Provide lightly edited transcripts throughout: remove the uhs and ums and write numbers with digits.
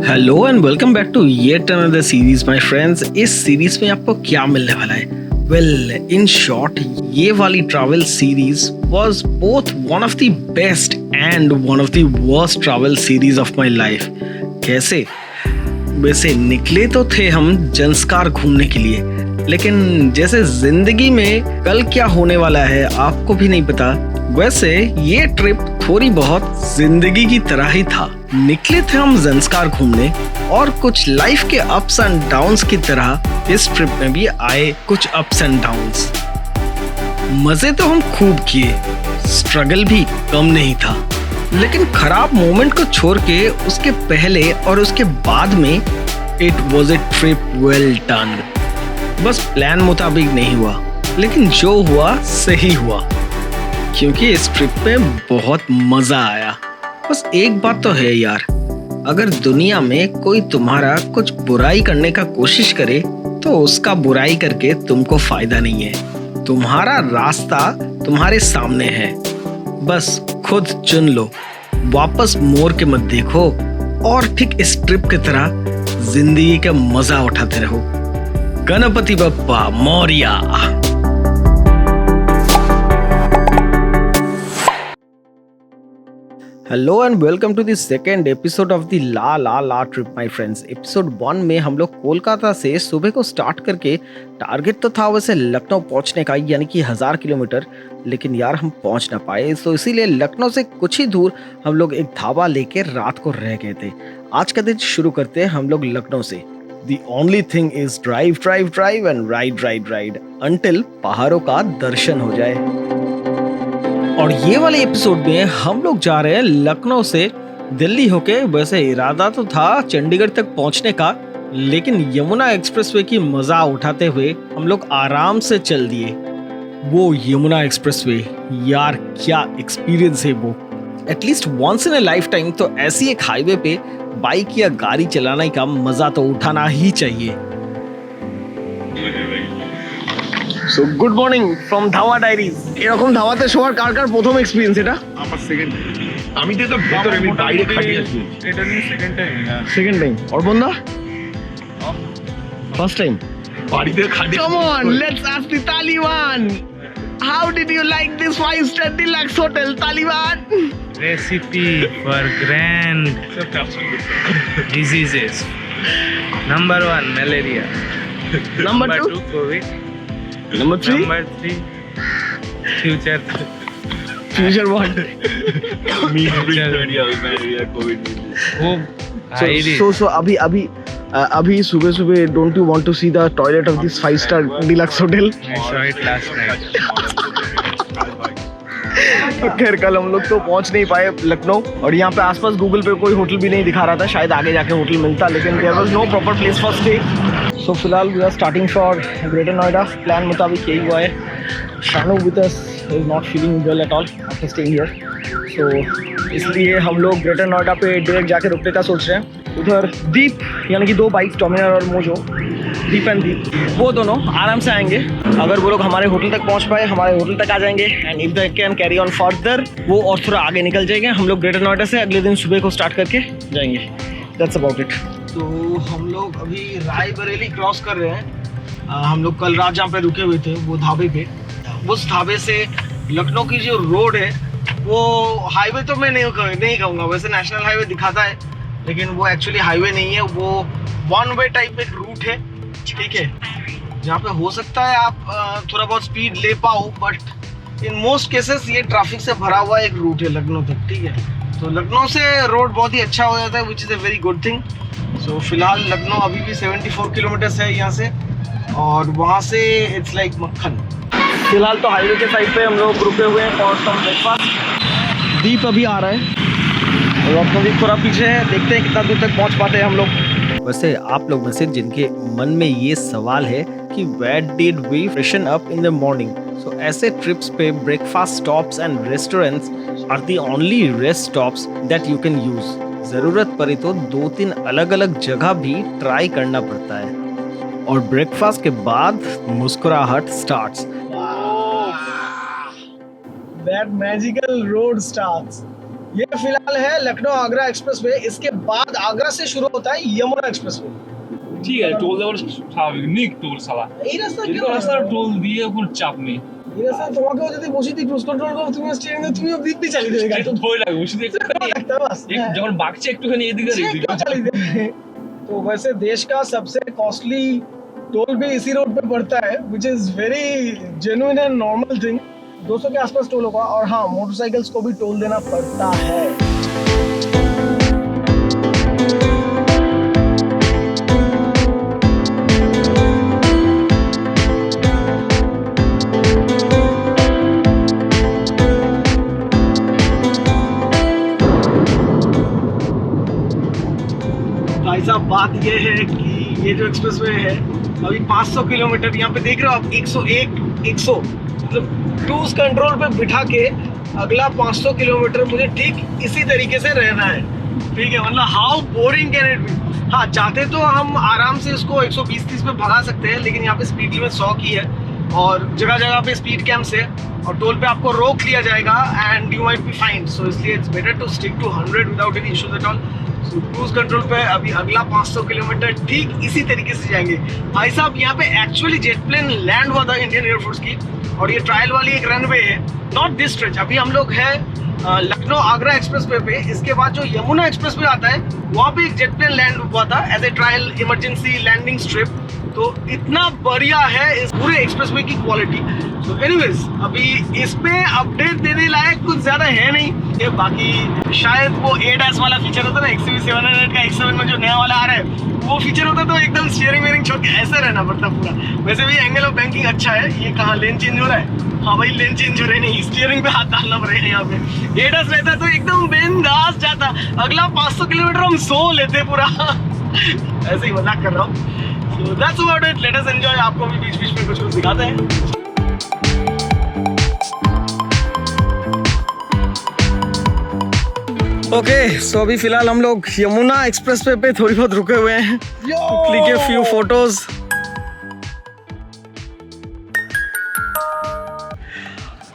Hello and welcome back to yet another series my friends. इस series में आपको क्या मिलने वाला है? वेल इन शॉर्ट, ये वाली travel series was both one of the best and one of the worst travel series of my life. कैसे? वैसे निकले तो थे हम जंस्कार घूमने के लिए, लेकिन जैसे जिंदगी में कल क्या होने वाला है आपको भी नहीं पता, वैसे ये ट्रिप थोड़ी बहुत जिंदगी की तरह ही था। निकले थे हम जंस्कार घूमने और कुछ लाइफ के अप्स एंड डाउन्स की तरह इस ट्रिप में भी आए कुछ अप्स एंड डाउन्स। मजे तो हम खूब किए, स्ट्रगल भी कम नहीं था, लेकिन खराब मोमेंट को छोड़ के उसके पहले और उसके बाद में it was a trip well done. बस प्लान मुताबिक नहीं हुआ, लेकिन जो हुआ सही हुआ, क्योंकि इस ट्रिप में बहुत मजा आया। बस एक बात तो है यार, अगर दुनिया में कोई तुम्हारा कुछ बुराई करने का कोशिश करे तो उसका बुराई करके तुमको फायदा नहीं है। तुम्हारा रास्ता तुम्हारे सामने है, बस खुद चुन लो, वापस मोड़ के मत देखो और ठीक इस ट्रिप की तरह जिंदगी का मजा उठाते रहो। Ganpati Bappa Morya. Hello and welcome to the second episode of the la la la trip my friends. Episode 1 में हम लोग कोलकाता से सुबह को स्टार्ट करके, टारगेट तो था वैसे लखनऊ पहुंचने का, यानी कि 1000 किलोमीटर, लेकिन यार हम पहुंच ना पाए, तो इसीलिए लखनऊ से कुछ ही दूर हम लोग एक ढाबा लेके रात को रह गए थे। आज का दिन शुरू करते हैं हम लोग लखनऊ से। The only thing is drive and ride until पहाड़ों का दर्शन हो जाए। और ये वाले एपिसोड में हम लोग जा रहे हैं लखनऊ से दिल्ली होके। वैसे इरादा तो था चंडीगढ़ तक पहुंचने का, लेकिन यमुना एक्सप्रेसवे की मजा उठाते हुए हम लोग आराम से चल दिए। वो यमुना एक्सप्रेसवे, यार क्या एक्सपीरियंस है वो। At least once in a lifetime तो ऐसी एक हाईवे पे बाइक या गाड़ी चलाने का मजा तो उठाना ही चाहिए। সো গুড মর্নিং ফ্রম ধাওয়া ডায়েরিজ। এরকম ধাওয়াতে শোয়ার কার কার প্রথম এক্সপেরিয়েন্স এটা? আমার সেকেন্ড। আমি তো ভিতরে আমি বাইরে খাটিয়ে আছি। এটা নিয়ে সেকেন্ড টাইম। অর্পণদা ফার্স্ট টাইম বাড়িতে খাটিয়ে। Come on, let's ask the Taliban, how did you like this 5-star deluxe hotel, Taliban? Recipe for grand diseases. Number 1, malaria. Number 2, COVID. Number 3, Number 3, future. future what? Oh, So अभी सुबह don't you want to see the toilet of this 5-star deluxe hotel? I saw it last night. तो खैर कल हम लोग तो पहुंच नहीं पाए लखनऊ, और यहाँ पे आसपास गूगल पे कोई होटल भी नहीं दिखा रहा था, शायद आगे जाके होटल मिलता, लेकिन there was no proper place for stay. So फिलहाल we are starting for Greater Noida. Plan मुताबिक यही हुआ है। Shanu with us is not feeling well at all after staying here, so इसलिए हम लोग ग्रेटर नोएडा पे डायरेक्ट जाके रुकने का सोच रहे हैं। उधर दीप, यानी कि 2 बाइक्स, डोमिनर और मोजो, दीप एंड दीप, वो दोनों आराम से आएंगे। अगर वो लोग हमारे होटल तक पहुंच पाए, हमारे होटल तक आ जाएंगे, and if they can carry on further, वो और थोड़ा आगे निकल जाएंगे। हम लोग ग्रेटर नोएडा से अगले दिन सुबह को स्टार्ट करके जाएंगे। That's about it. तो हम लोग अभी राय बरेली क्रॉस कर रहे हैं। हम लोग कल रात जहाँ पे रुके हुए थे वो ढाबे पे, उस ढाबे से लखनऊ की जो रोड है, वो हाईवे तो मैं नहीं कहूँगा, वैसे नेशनल हाईवे दिखाता है, लेकिन वो एक्चुअली हाईवे नहीं है, वो 1 वे टाइप एक रूट है, ठीक है, जहाँ पे हो सकता है आप थोड़ा बहुत स्पीड ले पाओ, बट इन मोस्ट केसेस ये ट्रैफिक से भरा हुआ एक रूट है लखनऊ तक, ठीक है। तो लखनऊ से रोड बहुत ही अच्छा हो जाता है, which is a very good thing. So फिलहाल लखनऊ अभी भी 74 किलोमीटर्स है यहाँ से, और वहाँ से इट्स लाइक मक्खन। फिलहाल तो हाईवे के साइड पे हम लोग रुके हुए हैं फॉर सम ब्रेकफास्ट। दीप अभी आ रहा है और रत्नदीप थोड़ा पीछे है, देखते हैं कितना दूर तक पहुँच पाते हैं हम लोग। वैसे आप लोग में से जिनके मन में ये सवाल है कि where did we freshen up in the morning, so ऐसे ट्रिप्स पे breakfast stops and restaurants are the only rest stops that you can use. जरूरत पड़े तो 2-3 अलग अलग जगह भी ट्राई करना पड़ता है, और ब्रेकफास्ट के बाद मुस्कुराहट starts. That magical road starts. ये फिलहाल है लखनऊ आगरा एक्सप्रेसवे। इसके बाद आगरा से शुरू होता है यमुना एक्सप्रेसवे। ঠিক আছে, টোল দেওয়ার স্বাভাবিক, নিক টোল সালা। এই রাস্তা কিন্তু রাস্তা টোল দিয়ে কোনো চাপ নেই। এই রাস্তা তোমাকেও যদি বসে দিয়ে ক্রুজ কন্ট্রোল করো, তুমি স্টিয়ারিং এ তুমিও দিব্যি চালিয়ে দেবে গাড়ি। একটু ভয় লাগে, বসে দেখতে বাস যখন বাগছে একটুখানি এদিকে আর এদিকে चाली दे। तो वैसे देश का सबसे कॉस्टली टोल भी इसी रोड पे पड़ता है, which is very genuine and normal thing. 200 के आसपास टोल होगा। और हाँ, मोटरसाइकिल्स को भी टोल देना पड़ता है। भाई साहब, बात ये है कि ये जो एक्सप्रेसवे है अभी 500 किलोमीटर, यहाँ पे देख रहे हो आप 100 मतलब क्रूज कंट्रोल पे बिठा के अगला 500 किलोमीटर मुझे ठीक इसी तरीके से रहना है। ठीक है, मतलब how boring can it be. हाँ, चाहते तो हम आराम से इसको 120-30 पे भगा सकते हैं, लेकिन यहाँ पे स्पीड लिमिट 100 की है और जगह जगह पे स्पीड कैम्प्स है और टोल पे आपको रोक लिया जाएगा and you might be fined. So इसलिए it's better to stick to 100 without any issues at all. Cruise control पे अभी अगला 500 किलोमीटर ठीक इसी तरीके से जाएंगे। भाई साहब, यहाँ पे एक्चुअली जेट प्लेन लैंड हुआ था इंडियन एयरफोर्स की और ये ट्रायल वाली एक रनवे है, नॉट दिस स्ट्रेच। अभी हम लोग हैं लखनऊ आगरा एक्सप्रेसवे पे। इसके बाद जो यमुना एक्सप्रेसवे आता है वहाँ पे एक जेट प्लेन लैंड हुआ था as a trial emergency landing strip. तो इतना बढ़िया है इस पूरे एक्सप्रेसवे की क्वालिटी। तो एनीवेज, अभी इसमें अपडेट देने लायक कुछ ज्यादा है नहीं। ये बाकी शायद वो ADAS वाला फीचर होता है ना, XUV 700 का X7 में जो नया वाला आ रहा है, वो फीचर होता तो एकदम स्टीयरिंग वेयरिंग छोड़ के ऐसे रहना पड़ता पूरा। वैसे भी एंगल ऑफ बैंकिंग अच्छा है। ये कहाँ लेन चेंज हो रहा है? हाँ भाई, लेन चेंज हो रहा है नहीं, स्टीयरिंग पे हाथ डालना पड़ेगा यहाँ पे। ADAS रहता तो एकदम बिंदास जाता। अगला 500 किलोमीटर हम सो लेते पूरा। ऐसे ही मजाक कर रहा हूँ। So that's about it. Let us enjoy. आपको भी बीच बीच में कुछ कुछ दिखाते हैं। ओके, सो अभी फिलहाल हम लोग यमुना एक्सप्रेसवे पे थोड़ी बहुत रुके हुए हैं। Click a few photos.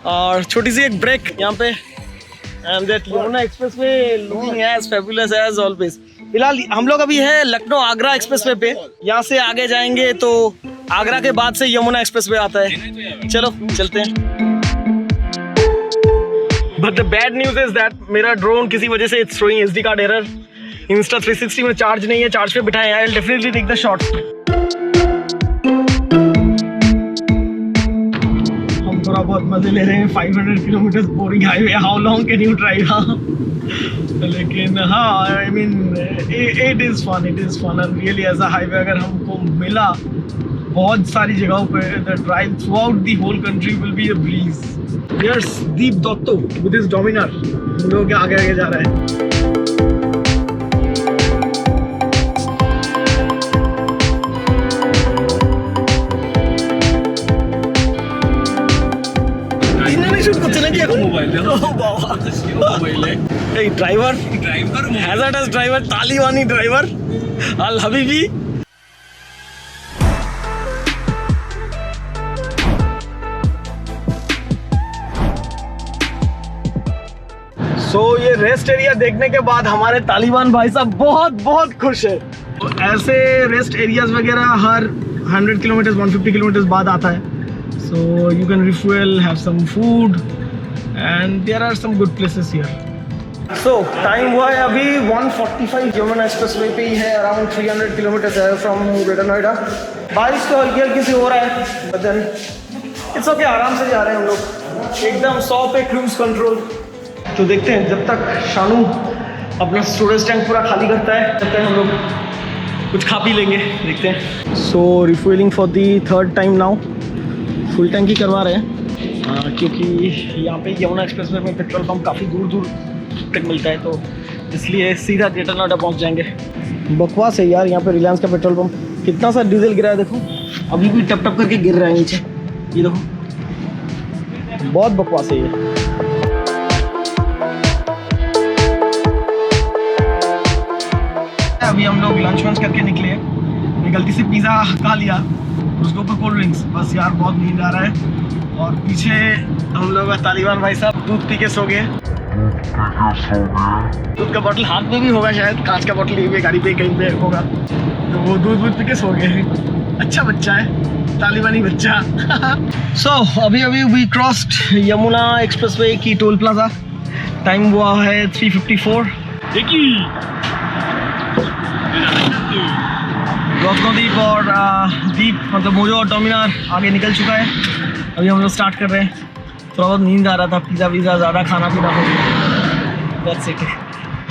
और छोटी सी एक ब्रेक यहाँ पे। And that Yamuna expressway looking as fabulous as always. फिलहाल हम लोग अभी है लखनऊ आगरा एक्सप्रेसवे पे। यहाँ से आगे जाएंगे तो आगरा के बाद से यमुना एक्सप्रेसवे आता है। चलो चलते हैं। But the bad news is that मेरा ड्रोन किसी वजह से it's throwing SD card error. Insta 360 में चार्ज नहीं है, चार्ज पे बिठाए। I will definitely take the shots. हम थोड़ा बहुत मजे ले रहे हैं। 500 kilometre boring highway, how long can you drive? लेकिन हाँ, I mean it is fun and really as a highway अगर हमको मिला बहुत सारी जगहों पे, the drive throughout the whole country will be a breeze. Here's Deep Dutta with his Dominar. हम लोग के आगे आगे जा रहे हैं। ड्राइवर तालिबानी ड्राइवर अल हबीबी। सो ये रेस्ट एरिया देखने के बाद हमारे तालिबान भाई साहब बहुत बहुत खुश है। तो ऐसे रेस्ट एरियाज वगैरह हर 100 किलोमीटर 150 किलोमीटर बाद आता है। So you can refuel, have some food, and there are some good places here. So time हुआ है अभी 1:45। यमुना एक्सप्रेसवे पे ही है, अराउंड 300 किलोमीटर है फ्रॉम ग्रेटर नोएडा। बारिश तो हल्की हल्की सी हो रहा है, बट देन इट्स ओके, आराम से जा रहे हैं हम लोग एकदम 100 पे क्रूज कंट्रोल। तो देखते हैं जब तक शानू अपना स्टोरेज टैंक पूरा खाली करता है तब तक हम लोग कुछ खा पी लेंगे। देखते हैं। So refuelling for the 3rd time now. Full tank ही करवा रहे हैं क्योंकि यहाँ पे यमुना एक्सप्रेसवे में पेट्रोल पंप काफ़ी दूर दूर तक मिलता है, तो इसलिए सीधा ग्रेटर नोएडा पहुँच जाएंगे। बकवास है यार, यहाँ पे रिलायंस का पेट्रोल पंप कितना सा डीजल गिरा है देखो, अभी भी टप टप करके गिर रहा है नीचे, ये देखो, बहुत बकवास है ये। अभी हम लोग लंच वंच करके निकले हैं। मैं गलती से पिज़्ज़ा खा लिया, उसके ऊपर कोल्ड ड्रिंक्स। बस यार बहुत नींद आ रहा है। और पीछे हम लोग का तालिबान भाई साहब दूध पी के सो गए। दूध का बोतल हाथ में भी होगा शायद, कांच का बोतल ये गाड़ी पे कहीं पे होगा, तो वो दूध पी के सो गए। अच्छा बच्चा है, तालिबानी बच्चा। सो अभी वी क्रॉस्ड यमुना एक्सप्रेसवे की टोल प्लाजा। टाइम हुआ है 3:54। गौतमदीप और दीप मतलब मोजो और डोमिनार आगे निकल चुका है। अभी हम लोग स्टार्ट कर रहे हैं। थोड़ा बहुत नींद आ रहा था, पिज़्ज़ा वीज़ा ज़्यादा खाना पीना हो गया। That's it.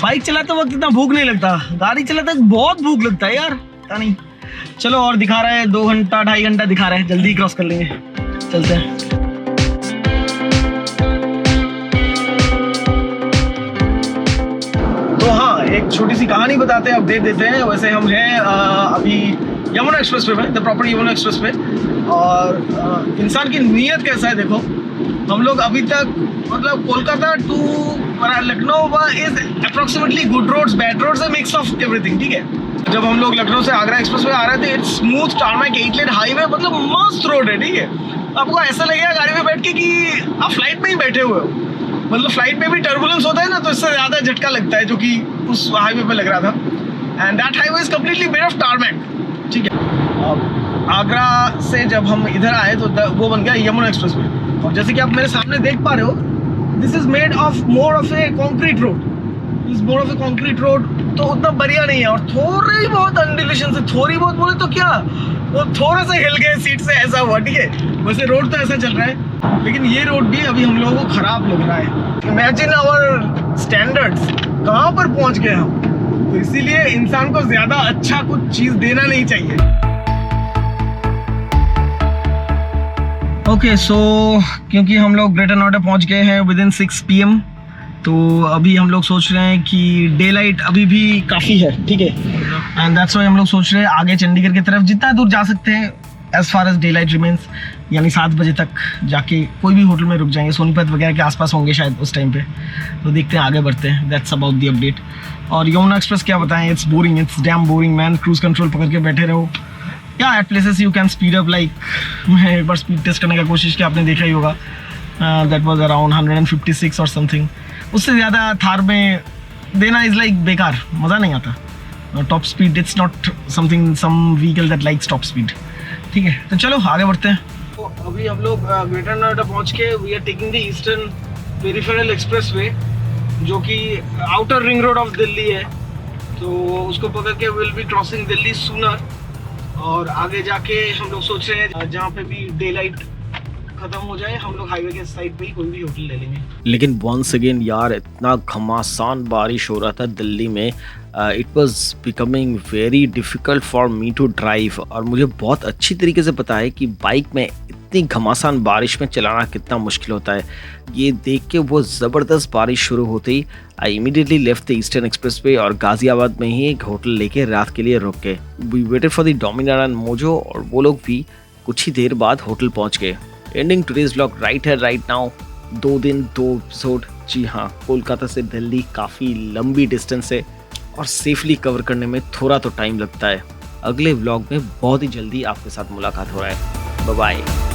बाइक चलाते वक्त इतना भूख नहीं लगता, गाड़ी चलाते वक्त बहुत भूख लगता है यार, पता नहीं। चलो, और दिखा रहा है 2 घंटा 2.5 घंटा दिखा रहा है, जल्दी क्रॉस कर लेंगे, चलते हैं। तो हाँ, एक छोटी सी कहानी बताते हैं, अपडेट देते हैं। वैसे हम हैं अभी यमुना एक्सप्रेस पे में, द प्रॉपर यमुना एक्सप्रेस पे। और इंसान की नीयत कैसा है देखो, हम लोग अभी तक मतलब Kolkata to Lucknow is approximately good roads, bad roads, mix of everything, ठीक है। जब हम लोग लखनऊ से आगरा एक्सप्रेस पे आ रहे थे, it's smooth tarmac 8 lane highway, मतलब मस्त रोड है, ठीक है। आपको ऐसा लगेगा गाड़ी में बैठ के कि आप फ्लाइट में ही बैठे हुए हो। मतलब फ्लाइट में भी टर्बुलेंस होता है ना, तो इससे ज़्यादा झटका लगता है, जो कि उस हाईवे पे लग रहा था। And that highway is completely made of tarmac, ठीक है। अब आगरा से जब हम इधर आए तो वो बन गया यमुना एक्सप्रेस वे। और जैसे कि आप मेरे सामने देख पा रहे हो, this is made of more of A concrete road, is more of A concrete road. तो उतना बढ़िया नहीं है, और थोड़ी बहुत अनडिविशन से, थोड़ी बहुत बोले तो क्या, वो थोड़ा सा हिल गए सीट से, ऐसा हुआ, ठीक है। वैसे रोड तो ऐसा चल रहा है, लेकिन ये रोड भी अभी हम लोगों को खराब लग रहा है। इमेजिन आवर स्टैंडर्ड्स, कहाँ पर पहुंच गए हम। तो इसीलिए इंसान को ज्यादा अच्छा कुछ चीज देना नहीं चाहिए। ओके, सो क्योंकि हम लोग ग्रेटर नोएडा पहुंच गए हैं विद इन 6 PM, तो अभी हम लोग सोच रहे हैं कि डे लाइट अभी भी काफ़ी है, ठीक है। एंड दैट्स व्हाई हम लोग सोच रहे हैं आगे चंडीगढ़ की तरफ जितना दूर जा सकते हैं, as far as daylight remains, यानी 7 बजे तक जाके कोई भी होटल में रुक जाएंगे। सोनीपत वगैरह के आसपास होंगे शायद उस टाइम पे, तो देखते हैं, आगे बढ़ते हैं। That's about the update. और यमुना एक्सप्रेस क्या बताएं, it's boring, it's damn boring man. Cruise control पकड़ के बैठे रहो। या at places you can speed up, like मैं एक बार स्पीड टेस्ट करने का कोशिश किया, आपने देखा ही होगा, दैट वाज अराउंड 156 और समथिंग। उससे ज़्यादा थार में देना इज़ लाइक बेकार, मज़ा नहीं आता। Top speed it's not something, some vehicle that likes top speed, ठीक है। तो चलो आगे बढ़ते हैं। तो अभी हम लोग ग्रेटर नोएडा पहुँच के we are taking the eastern peripheral expressway, जो कि outer ring road of Delhi है। तो उसको पकड़ के will be crossing Delhi sooner, और आगे जाके हम लोग सोच रहे हैं जहाँ पे भी डे लाइट खत्म हो जाए, हम लोग हाईवे के साइड पे ही कोई भी होटल ले लेंगे। लेकिन वंस अगेन यार, इतना घमासान बारिश हो रहा था दिल्ली में, it was becoming very difficult for me to drive. और मुझे बहुत अच्छी तरीके से पता है कि बाइक में इतनी घमासान बारिश में चलाना कितना मुश्किल होता है। ये देख के वो ज़बरदस्त बारिश शुरू होते ही I immediately left the eastern expressway और गाज़ियाबाद में ही एक होटल लेके रात के लिए रुक गए। We waited for the Dominar and Mojo, और वो लोग भी कुछ ही देर बाद होटल पहुँच गए। एंडिंग टुडेज व्लॉग राइट है राइट नाउ। 2 दिन 2 एपिसोड। जी हाँ, कोलकाता से दिल्ली काफ़ी लंबी डिस्टेंस है और सेफली कवर करने में थोड़ा तो टाइम लगता है। अगले व्लॉग में बहुत ही जल्दी आपके साथ मुलाकात हो रहा है। Bye bye.